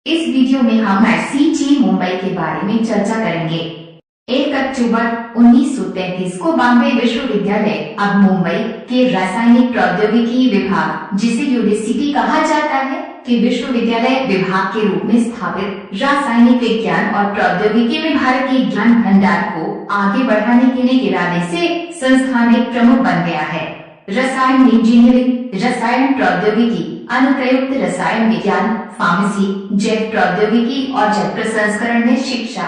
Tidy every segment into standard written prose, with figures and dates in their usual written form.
इस वीडियो में हम आईसीटी मुंबई के बारे में चर्चा करेंगे। 1 अक्टूबर 1933 को बॉम्बे विश्वविद्यालय, अब मुंबई के रासायनिक प्रौद्योगिकी विभाग, जिसे यूनिवर्सिटी कहा जाता है, के विश्वविद्यालय विभाग के रूप में स्थापित रासायनिक विज्ञान और प्रौद्योगिकी में भारतीय ज्ञान भंडार को आगे बढ़ाने के लिए इरादे से संस्थान एक प्रमुख बन गया है। रसायन इंजीनियरिंग, रसायन प्रौद्योगिकी, अनुप्रयुक्त रसायन विज्ञान, फार्मेसी, जैव प्रौद्योगिकी और जैव प्रसंस्करण में शिक्षा,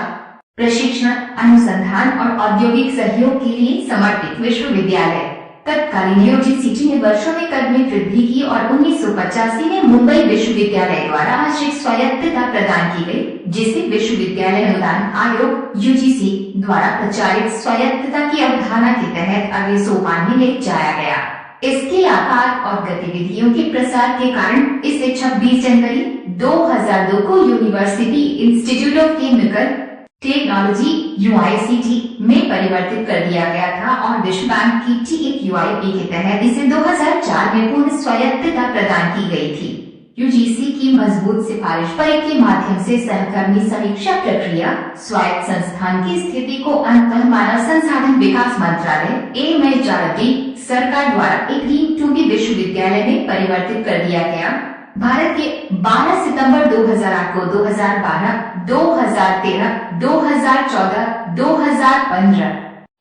प्रशिक्षण, अनुसंधान और औद्योगिक सहयोग के लिए समर्पित विश्वविद्यालय। तत्कालीन यूजीसी ने वर्षों में कद में वृद्धि की और 1985 में मुंबई विश्वविद्यालय द्वारा आंशिक स्वायत्तता प्रदान की गई, जिसे विश्वविद्यालय अनुदान आयोग (यूजीसी) द्वारा प्रचारित स्वायत्तता की अवधारणा के तहत अगले सोपान में ले जाया गया। इसके आकार और गतिविधियों के प्रसार के कारण इसे 26 जनवरी 2002 को university institute of chemical technology (UICT) में परिवर्तित कर दिया गया था और विश्व बैंक की TEQIP के तहत इसे 2004 में पूर्ण स्वायत्तता प्रदान की गई थी। यूजीसी की मजबूत सिफारिश पर के माध्यम से सहकर्मी समीक्षा प्रक्रिया स्वायत्त संस्थान की स्थिति को अंततः मानव संसाधन विकास मंत्रालय (MHRD) सरकार द्वारा एक रीम टू बी विश्वविद्यालय में परिवर्तित कर दिया गया। भारत के 12 सितंबर 2008 को 2012, 2013, 2014, 2015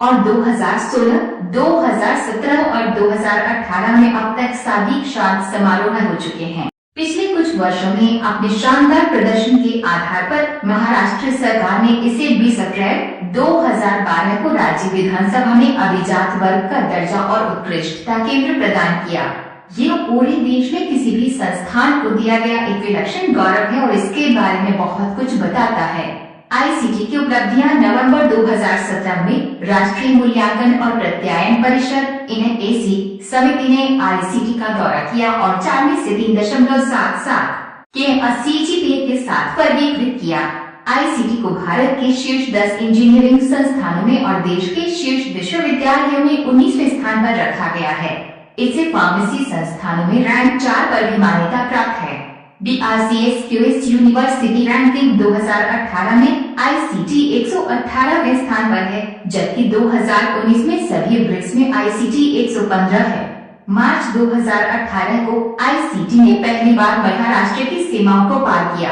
और 2016, 2017 और 2018 में अब तक 7 दीक्षांत समारोह हो चुके हैं। पिछले कुछ वर्षों में अपने शानदार प्रदर्शन के आधार पर महाराष्ट्र सरकार ने इसे 20 अप्रैल 2012 को राज्य विधानसभा में अभिजात वर्ग का दर्जा और उत्कृष्टता केंद्र प्रदान किया। यह पूरे देश में किसी भी संस्थान को दिया गया एक विलक्षण गौरव है और इसके बारे में बहुत कुछ बताता है। आईसीटी की उपलब्धियां नवंबर 2017 में राष्ट्रीय मूल्यांकन और प्रत्यायन परिषद (NAAC) समिति ने आईसीटी का दौरा किया और 4 में से 3.77 के CGPA के साथ वर्गीकृत किया। आईसीटी को भारत के शीर्ष 10 इंजीनियरिंग संस्थानों में और देश के शीर्ष विश्वविद्यालयों में 19वें स्थान पर रखा गया है। इसे फार्मेसी संस्थानों में रैंक 4 पर भी मान्यता प्राप्त है। BRCS यूनिवर्सिटी रैंकिंग 2018 में आईसीटी 118वें स्थान पर है, जबकि 2019 में सभी ब्रिक्स में आईसीटी 115 है। मार्च 2018 को आईसीटी ने पहली बार महाराष्ट्र की सीमाओं को पार किया,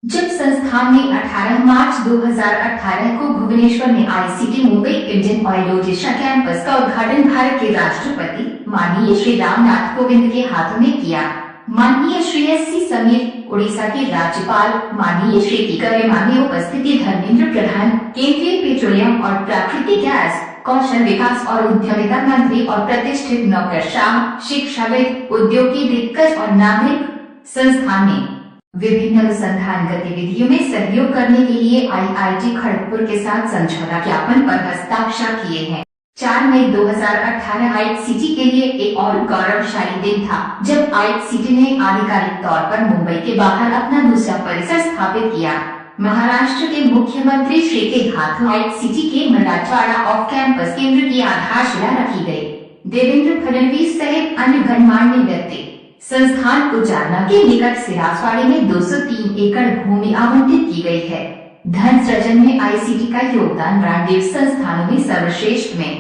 जब संस्थान ने 18 मार्च 2018 को भुवनेश्वर में ICT Mumbai Indian oil Odisha campus का उद्घाटन भारत के राष्ट्रपति माननीय श्री रामनाथ कोविंद के हाथों में किया। माननीय श्री S.C. समीर, उड़ीसा के राज्यपाल माननीय श्री टीकरे माननीय उपस्थिति, धर्मेंद्र प्रधान, केंद्रीय पेट्रोलियम और प्राकृतिक गैस, कौशल विकास और उद्यमिता मंत्री और प्रतिष्ठित नौकरशाह, शिक्षाविद, उद्योगी दिग्गज और नागरिक। संस्थान ने विभिन्न अनुसंधान गतिविधियों में सहयोग करने के लिए IIT खड़गपुर के साथ समझौता ज्ञापन पर हस्ताक्षर किए हैं। 4 मई 2018 आईसीटी के लिए एक और गौरवशाली दिन था, जब आईसीटी ने आधिकारिक तौर पर मुंबई के बाहर अपना दूसरा परिसर स्थापित किया। महाराष्ट्र के मुख्यमंत्री श्री के हाथों आईसीटी के मराठवाड़ा ऑफ कैंपस केंद्र की आधारशिला रखी गई। देवेंद्र फडणवीस सहित अन्य गणमान्य व्यक्ति संस्थान को जालना के निकट सिराजवाड़ी में 203 एकड़ भूमि आवंटित की गई है। धन सृजन में आईसीटी का योगदान ब्रांडेड संस्थानों में सर्वश्रेष्ठ में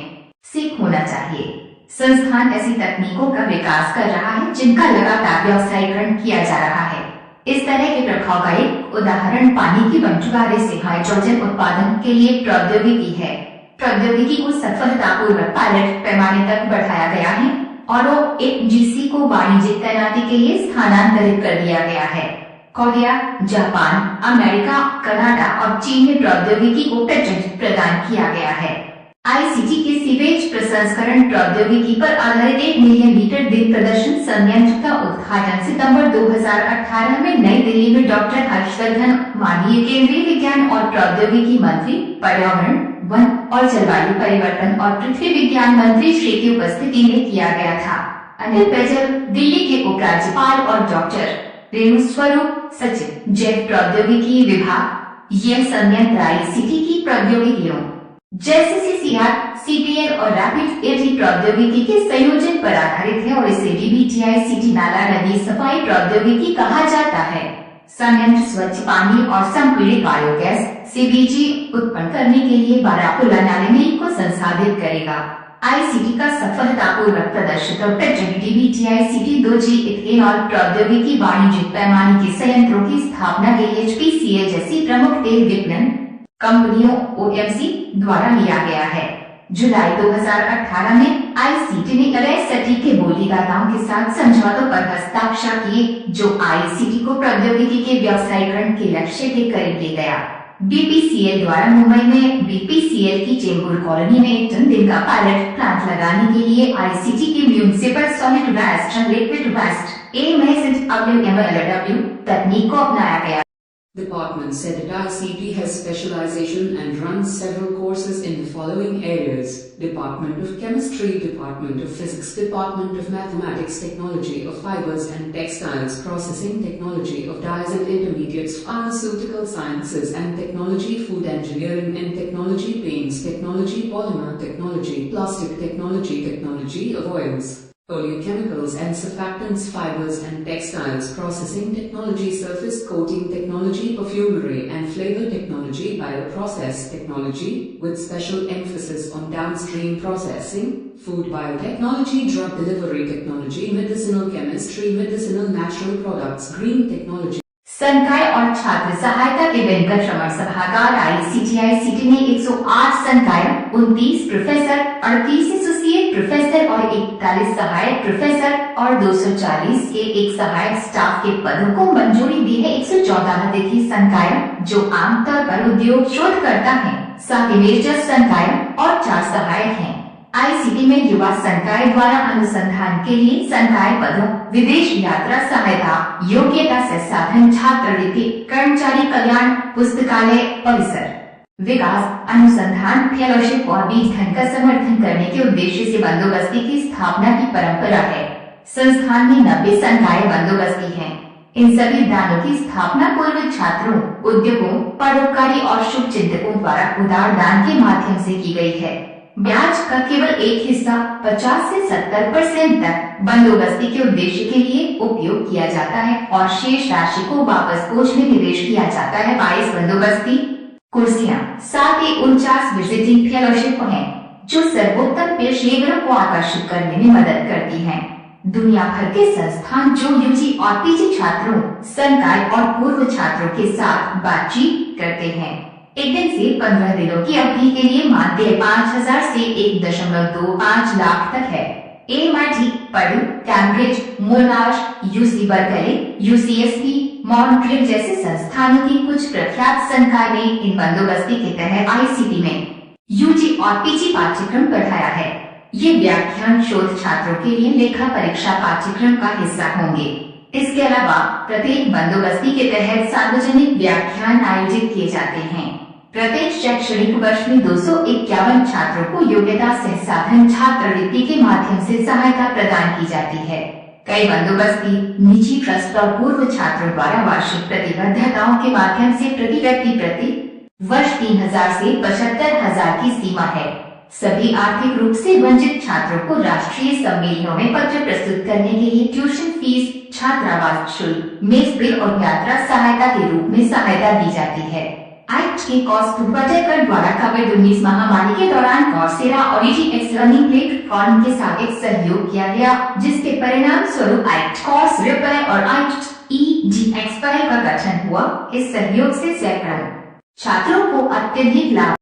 से होना चाहिए। संस्थान ऐसी तकनीकों का विकास कर रहा है जिनका लगातार व्यवसायीकरण किया जा रहा है। इस तरह के प्रभाव का एक उदाहरण पानी की बंटवारे से हाइड्रोजन उत्पादन के लिए प्रौद्योगिकी है। प्रौद्योगिकी को सफलतापूर्वक पायलट पैमाने तक बढ़ाया गया है और ONGC को वाणिज्यिक तैनाती के लिए स्थानांतरित कर दिया गया है। कोरिया, जापान, अमेरिका, कनाडा और चीन में प्रौद्योगिकी को पेटेंट प्रदान किया गया है। आईसीटी के सीवेज प्रसंस्करण प्रौद्योगिकी पर आधारित 1 मिलियन लीटर दिन प्रदर्शन संयंत्र का उद्घाटन सितंबर 2018 में नई दिल्ली में डॉक्टर हर्षवर्धन, माननीय केंद्रीय विज्ञान और प्रौद्योगिकी मंत्री, पर्यावरण, वन और जलवायु परिवर्तन और पृथ्वी विज्ञान मंत्री श्री की उपस्थिति में किया गया था। अनिल बैजल, दिल्ली के उपराज्यपाल और डॉक्टर रेणु स्वरूप, सचिव, जैव प्रौद्योगिकी विभाग। यह संयंत्र आईसीटी की प्रौद्योगिकियों जैसे CCR, CPL और रैपिड एटी प्रौद्योगिकी के संयोजन पर आधारित है और इसे DBT-ICT नाला नदी सफाई प्रौद्योगिकी कहा जाता है। संयंत्र स्वच्छ पानी और संपीड़ित बायोगैस सीबीजी उत्पन्न करने के लिए बारापुला नाले में को संसाधित करेगा। आईसीटी का सफलतापूर्वक प्रदर्शित PTBTICT 2G इथेनॉल प्रौद्योगिकी वाणिज्यिक पैमाने के संयंत्रों की स्थापना के लिए HPCL जैसी प्रमुख तेल विपणन कंपनियों OMC द्वारा लिया गया है। जुलाई 2018 में आईसीटी ने LST के बोलीदाताओं के साथ समझौतों पर हस्ताक्षर किए, जो आईसीटी को प्रौद्योगिकी के व्यवसायीकरण के लक्ष्य के करीब ले गया। BPCL द्वारा मुंबई में BPCL की चेंबूर कॉलोनी में 1 टन दिन का पायलट प्लांट लगाने के लिए आईसीटी की municipal solid waste and liquid waste WMLW तकनीक को अपनाया गया। Department said that ICT has specialization and runs several courses in the following areas: Department of Chemistry, Department of Physics, Department of Mathematics, Technology of Fibers and Textiles, Processing Technology of Dyes and Intermediates, Pharmaceutical Sciences and Technology, Food Engineering and Technology, Paints Technology, Polymer Technology, Plastic Technology, Technology of Oils, Oleochemicals and Surfactants, Fibers and Textiles, Processing Technology, Surface Coating Technology, Perfumery and Flavor Technology, Bioprocess Technology, with special emphasis on downstream processing, Food Biotechnology, Drug Delivery Technology, Medicinal Chemistry, Medicinal Natural Products, Green Technology। संकाय और छात्र सहायता के banker श्रमण सभागार ICT ने 108 संकाय, 29 professor, 38 associate professor और 41 सहायक प्रोफेसर और 240 के एक सहायक स्टाफ के पदों को मंजूरी दी है। 114 अतिथि संकाय जो आमतौर पर उद्योग शोधकर्ता हैं, 7 मेजर संकाय और 4 सहायक हैं। आईसीटी में युवा संकाय द्वारा अनुसंधान के लिए संकाय पदों, विदेश यात्रा सहायता, योग्यता से साधन, छात्रवृत्ति, कर्मचारी कल्याण, पुस्तकालय, परिसर विकास, अनुसंधान, फेलोशिप और बीज धन का समर्थन करने के उद्देश्य से बंदोबस्ती की स्थापना की परंपरा है। संस्थान में 90 संकाय बंदोबस्ती हैं। इन सभी दानों की स्थापना पूर्व छात्रों, उद्योगों, परोपकारी और शुभ चिंतकों द्वारा उदार दान के माध्यम से की गई है। ब्याज का केवल एक हिस्सा 50 से 70% तक बंदोबस्ती के उद्देश्य के लिए उपयोग किया जाता है और शेष राशि को वापस कोष में निवेश किया जाता है। 22 बंदोबस्ती कुर्सियां, 749 विजिटिंग फेलोशिप हैं, जो सर्वोत्तम पेशेवरों को आकर्षित करने में मदद करती हैं। दुनिया भर के संस्थान जो यूजी और पीजी छात्रों, संकाय और पूर्व छात्रों के साथ बातचीत करते हैं। 1 दिन से 15 दिनों की अवधि के लिए मानदेय 5,000 से 1.25 लाख तक है। MIT, पडू, Cambridge, मोनाश, UC Berkeley, UCSB, Montreal जैसे संस्थानों की कुछ प्रख्यात संकाय ने इन बंदोबस्ती के तहत आईसीटी में यूजी और पीजी पाठ्यक्रम पढ़ाया है। ये व्याख्यान शोध छात्रों के लिए लेखा परीक्षा पाठ्यक्रम का हिस्सा होंगे। इसके अलावा प्रत्येक बंदोबस्ती के तहत सार्वजनिक व्याख्यान आयोजित किए जाते हैं। प्रत्येक शैक्षणिक वर्ष में 251 छात्रों को योग्यता से साधन छात्रवृत्ति के माध्यम से सहायता प्रदान की जाती है। कई बंदोबस्ती निजी ट्रस्ट और पूर्व छात्रों द्वारा वार्षिक प्रतिबद्धताओं के माध्यम से प्रति व्यक्ति प्रति वर्ष 3,000 से 75,000 की सीमा है। सभी आर्थिक रूप से वंचित छात्रों को राष्ट्रीय सम्मेलनों में पत्र प्रस्तुत करने के लिए ट्यूशन फीस, छात्रावास शुल्क, मेस बिल और यात्रा सहायता के रूप में सहायता दी जाती है। एक्ट के कॉस्ट प्रोजेक्ट द्वारा कोविड-19 महामारी के दौरान कॉर्सेरा और EdX लर्निंग प्लेटफॉर्म के साथ एक सहयोग किया गया, जिसके परिणाम स्वरूप एक्ट कोर्स रिपेयर और एक्ट EdX का गठन हुआ। इस सहयोग से सैकड़ों छात्रों को अत्यधिक लाभ